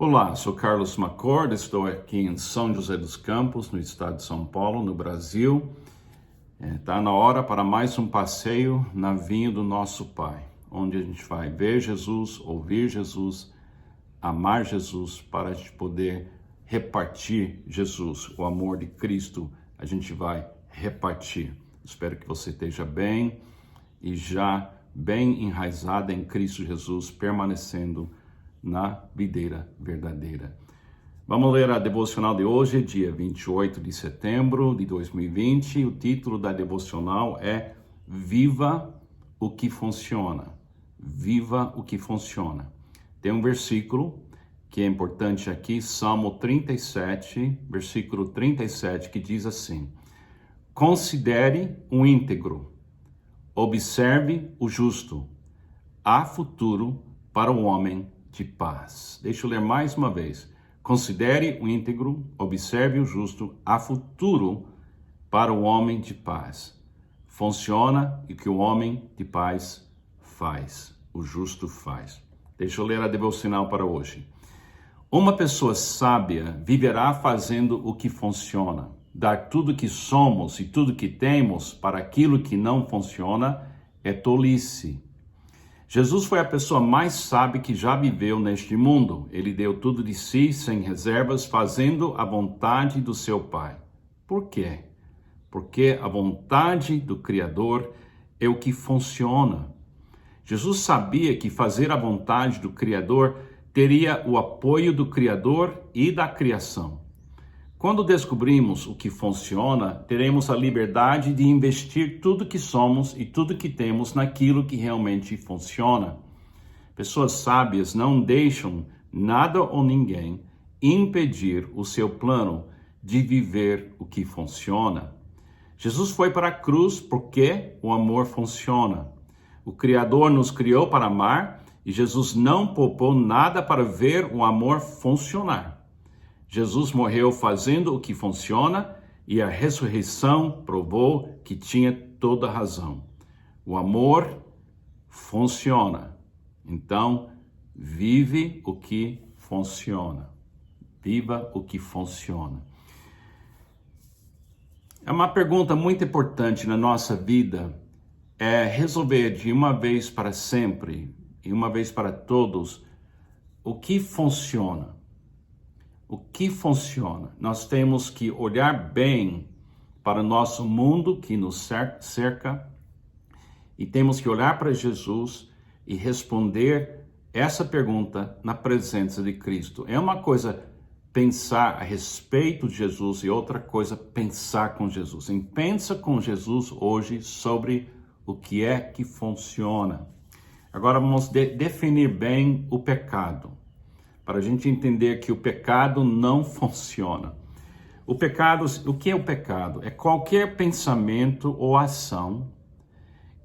Olá, sou Carlos Macorda, estou aqui em São José dos Campos, no estado de São Paulo, no Brasil. Está na hora para mais um passeio na vinha do nosso Pai, onde a gente vai ver Jesus, ouvir Jesus, amar Jesus, para a gente poder repartir Jesus, o amor de Cristo, a gente vai repartir. Espero que você esteja bem e já bem enraizada em Cristo Jesus, permanecendo na videira verdadeira. Vamos ler a devocional de hoje, dia 28 de setembro de 2020. O título da devocional é Viva o que Funciona. Viva o que funciona. Tem um versículo que é importante aqui, Salmo 37, versículo 37, que diz assim: Considere o íntegro, observe o justo, há futuro para o homem de paz. Deixa eu ler mais uma vez. Considere o íntegro, observe o justo, há futuro para o homem de paz. Funciona e que o homem de paz faz, o justo faz. Deixa eu ler a devocional para hoje. Uma pessoa sábia viverá fazendo o que funciona. Dar tudo que somos e tudo que temos para aquilo que não funciona é tolice. Jesus foi a pessoa mais sábia que já viveu neste mundo. Ele deu tudo de si, sem reservas, fazendo a vontade do seu Pai. Por quê? Porque a vontade do Criador é o que funciona. Jesus sabia que fazer a vontade do Criador teria o apoio do Criador e da criação. Quando descobrimos o que funciona, teremos a liberdade de investir tudo que somos e tudo que temos naquilo que realmente funciona. Pessoas sábias não deixam nada ou ninguém impedir o seu plano de viver o que funciona. Jesus foi para a cruz porque o amor funciona. O Criador nos criou para amar e Jesus não poupou nada para ver o amor funcionar. Jesus morreu fazendo o que funciona e a ressurreição provou que tinha toda a razão. O amor funciona. Então, vive o que funciona. Viva o que funciona. É uma pergunta muito importante na nossa vida, é resolver de uma vez para sempre e uma vez para todos o que funciona. O que funciona? Nós temos que olhar bem para o nosso mundo que nos cerca e temos que olhar para Jesus e responder essa pergunta na presença de Cristo. É uma coisa pensar a respeito de Jesus e outra coisa pensar com Jesus. E pensa com Jesus hoje sobre o que é que funciona. Agora vamos definir bem o pecado, para a gente entender que o pecado não funciona. O que é o pecado? É qualquer pensamento ou ação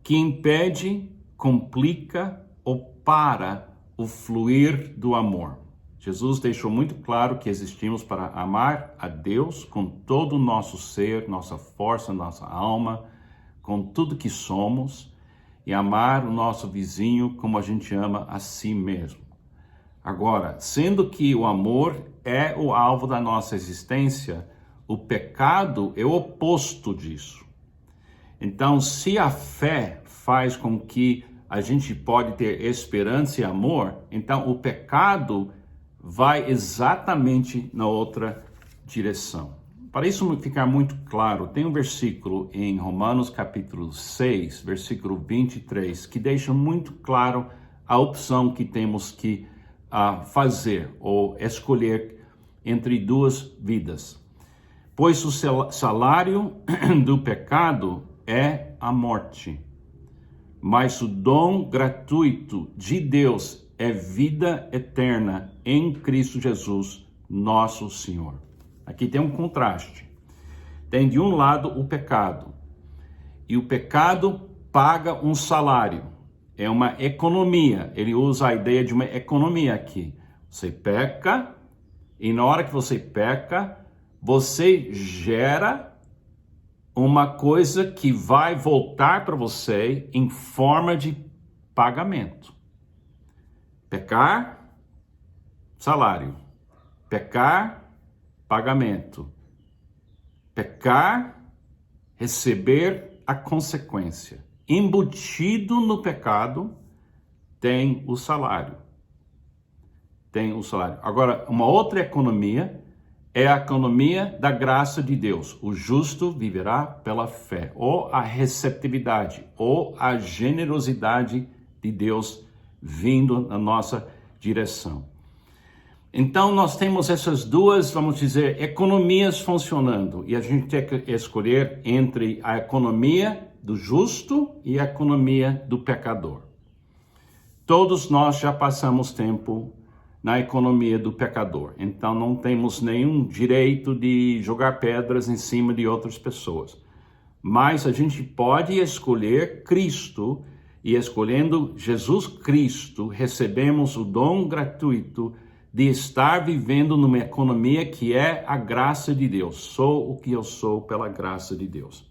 que impede, complica ou para o fluir do amor. Jesus deixou muito claro que existimos para amar a Deus com todo o nosso ser, nossa força, nossa alma, com tudo que somos, e amar o nosso vizinho como a gente ama a si mesmo. Agora, sendo que o amor é o alvo da nossa existência, o pecado é o oposto disso. Então, se a fé faz com que a gente pode ter esperança e amor, então o pecado vai exatamente na outra direção. Para isso ficar muito claro, tem um versículo em Romanos capítulo 6, versículo 23, que deixa muito claro a opção que temos que fazer ou escolher entre duas vidas. Pois o salário do pecado é a morte, mas o dom gratuito de Deus é vida eterna em Cristo Jesus, nosso Senhor. Aqui tem um contraste. Tem de um lado o pecado, e o pecado paga um salário. É uma economia. Ele usa a ideia de uma economia aqui. Você peca, e na hora que você peca, você gera uma coisa que vai voltar para você em forma de pagamento. Pecar, salário. Pecar, pagamento. Pecar, receber a consequência. Embutido no pecado, tem o salário. Tem o salário. Agora, uma outra economia é a economia da graça de Deus. O justo viverá pela fé, ou a receptividade, ou a generosidade de Deus vindo na nossa direção. Então, nós temos essas duas, vamos dizer, economias funcionando. E a gente tem que escolher entre a economia do justo e a economia do pecador. Todos nós já passamos tempo na economia do pecador. Então, não temos nenhum direito de jogar pedras em cima de outras pessoas. Mas a gente pode escolher Cristo, e escolhendo Jesus Cristo, recebemos o dom gratuito de estar vivendo numa economia que é a graça de Deus. Sou o que eu sou pela graça de Deus.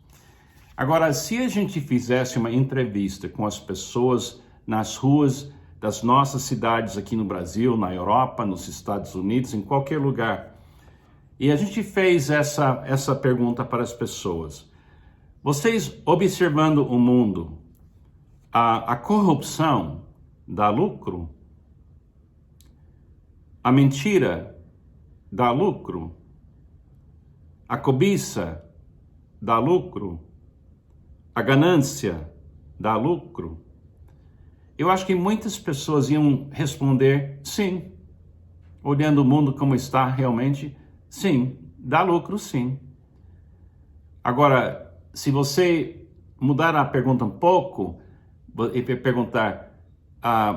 Agora, se a gente fizesse uma entrevista com as pessoas nas ruas das nossas cidades aqui no Brasil, na Europa, nos Estados Unidos, em qualquer lugar, e a gente fez essa pergunta para as pessoas: vocês observando o mundo, a corrupção dá lucro? A mentira dá lucro? A cobiça dá lucro? A ganância dá lucro? Eu acho que muitas pessoas iam responder sim. Olhando o mundo como está realmente, sim, dá lucro sim. Agora, se você mudar a pergunta um pouco e perguntar: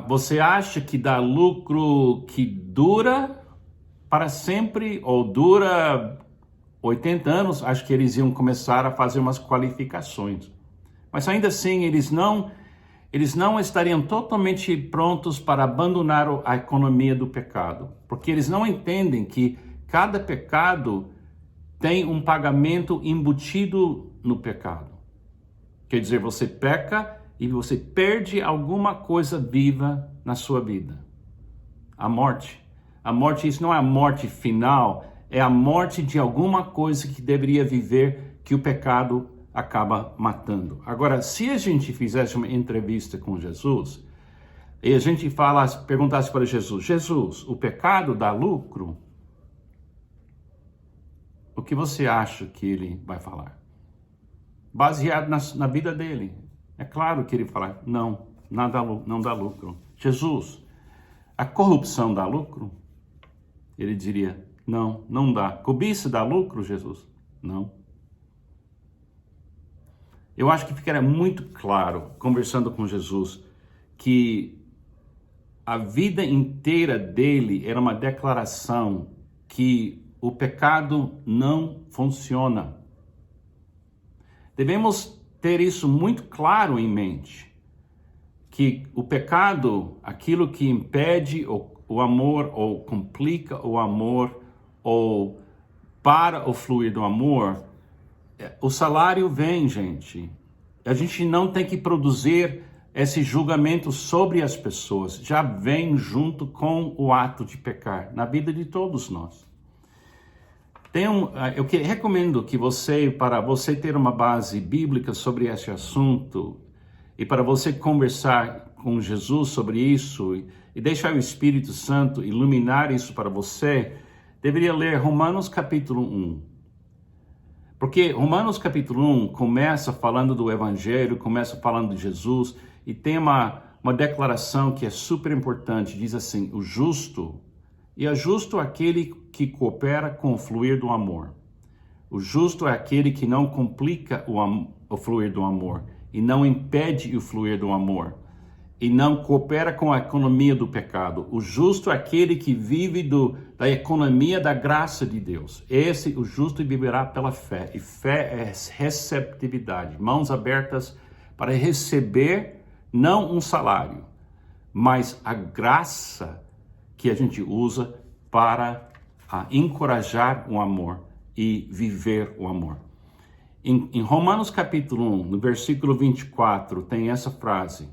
você acha que dá lucro que dura para sempre ou dura 80 anos? Acho que eles iam começar a fazer umas qualificações. Mas ainda assim, eles não estariam totalmente prontos para abandonar a economia do pecado. Porque eles não entendem que cada pecado tem um pagamento embutido no pecado. Quer dizer, você peca e você perde alguma coisa viva na sua vida. A morte. A morte, isso não é a morte final, é a morte de alguma coisa que deveria viver, que o pecado acaba matando. Agora, se a gente fizesse uma entrevista com Jesus, e a gente perguntasse para Jesus: Jesus, o pecado dá lucro? O que você acha que ele vai falar? Baseado na vida dele. É claro que ele fala: não dá lucro. Jesus, a corrupção dá lucro? Ele diria: não dá. Cobiça dá lucro, Jesus? Não. Eu acho que ficaria muito claro, conversando com Jesus, que a vida inteira dele era uma declaração que o pecado não funciona. Devemos ter isso muito claro em mente, que o pecado, aquilo que impede o amor, ou complica o amor, ou para o fluir do amor, o salário vem, gente. A gente não tem que produzir esse julgamento sobre as pessoas. Já vem junto com o ato de pecar na vida de todos nós. Eu recomendo que para você ter uma base bíblica sobre esse assunto e para você conversar com Jesus sobre isso e deixar o Espírito Santo iluminar isso para você, deveria ler Romanos capítulo 1. Porque Romanos capítulo 1 começa falando do Evangelho, começa falando de Jesus, e tem uma declaração que é super importante. Diz assim: o justo, e é justo aquele que coopera com o fluir do amor. O justo é aquele que não complica o fluir do amor, e não impede o fluir do amor, e não coopera com a economia do pecado. O justo é aquele que vive da economia da graça de Deus. O justo viverá pela fé. E fé é receptividade, mãos abertas para receber não um salário, mas a graça que a gente usa para encorajar o amor e viver o amor. Em Romanos capítulo 1, no versículo 24, tem essa frase: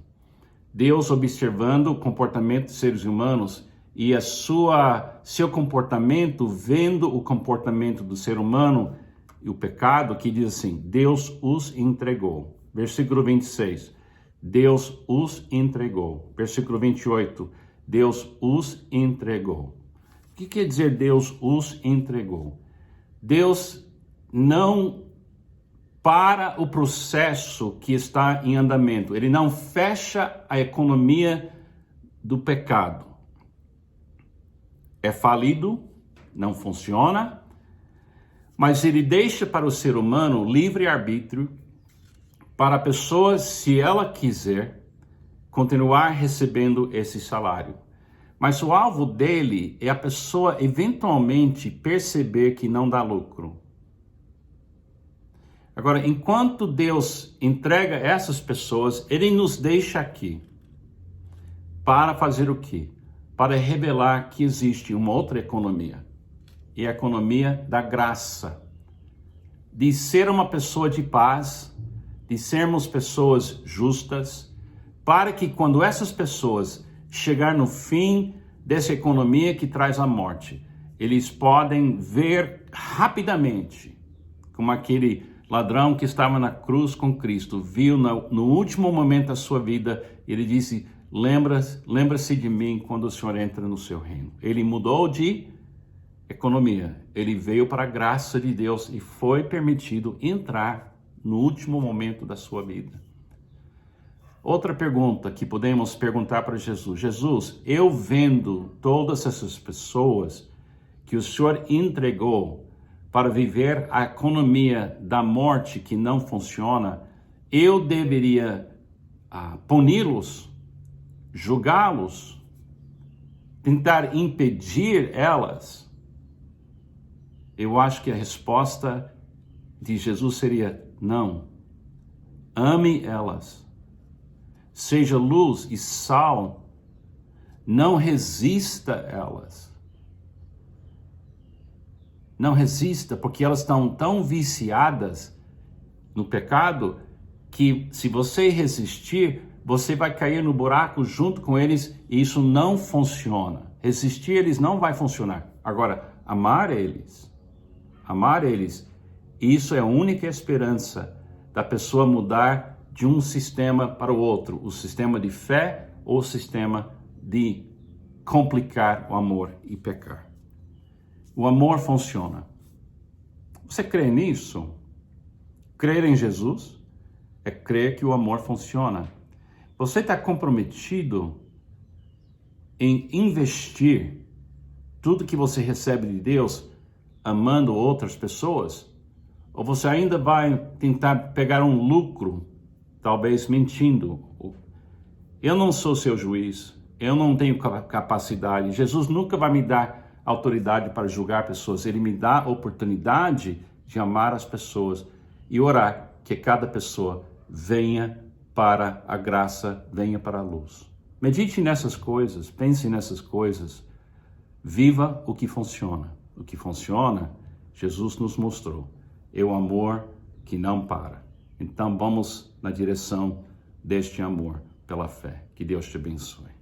Deus, observando o comportamento dos seres humanos, e seu comportamento, vendo o comportamento do ser humano e o pecado, que diz assim, Deus os entregou. Versículo 26, Deus os entregou. Versículo 28, Deus os entregou. O que quer dizer Deus os entregou? Deus não para o processo que está em andamento. Ele não fecha a economia do pecado. É falido, não funciona, mas ele deixa para o ser humano livre-arbítrio para a pessoa, se ela quiser, continuar recebendo esse salário. Mas o alvo dele é a pessoa eventualmente perceber que não dá lucro. Agora, enquanto Deus entrega essas pessoas, ele nos deixa aqui para fazer o quê? Para revelar que existe uma outra economia. E a economia da graça. De ser uma pessoa de paz, de sermos pessoas justas, para que quando essas pessoas chegar no fim dessa economia que traz a morte, eles podem ver rapidamente, como aquele ladrão que estava na cruz com Cristo, viu no último momento da sua vida, ele disse, lembra-se de mim quando o Senhor entra no seu reino. Ele mudou de economia, ele veio para a graça de Deus e foi permitido entrar no último momento da sua vida. Outra pergunta que podemos perguntar para Jesus, Jesus, eu vendo todas essas pessoas que o Senhor entregou para viver a economia da morte que não funciona, eu deveria puni-los, julgá-los, tentar impedir elas? Eu acho que a resposta de Jesus seria não. Ame elas. Seja luz e sal. Não resista elas. Não resista, porque elas estão tão viciadas no pecado que se você resistir, você vai cair no buraco junto com eles e isso não funciona. Resistir eles não vai funcionar. Agora, amar eles, isso é a única esperança da pessoa mudar de um sistema para o outro, o sistema de fé ou o sistema de complicar o amor e pecar. O amor funciona. Você crê nisso? Crer em Jesus é crer que o amor funciona. Você está comprometido em investir tudo que você recebe de Deus amando outras pessoas? Ou você ainda vai tentar pegar um lucro, talvez mentindo? Eu não sou seu juiz, eu não tenho capacidade. Jesus nunca vai me dar autoridade para julgar pessoas. Ele me dá a oportunidade de amar as pessoas e orar que cada pessoa venha para a graça, venha para a luz. Medite nessas coisas, pense nessas coisas, viva o que funciona. O que funciona, Jesus nos mostrou, é o amor que não para. Então vamos na direção deste amor pela fé. Que Deus te abençoe.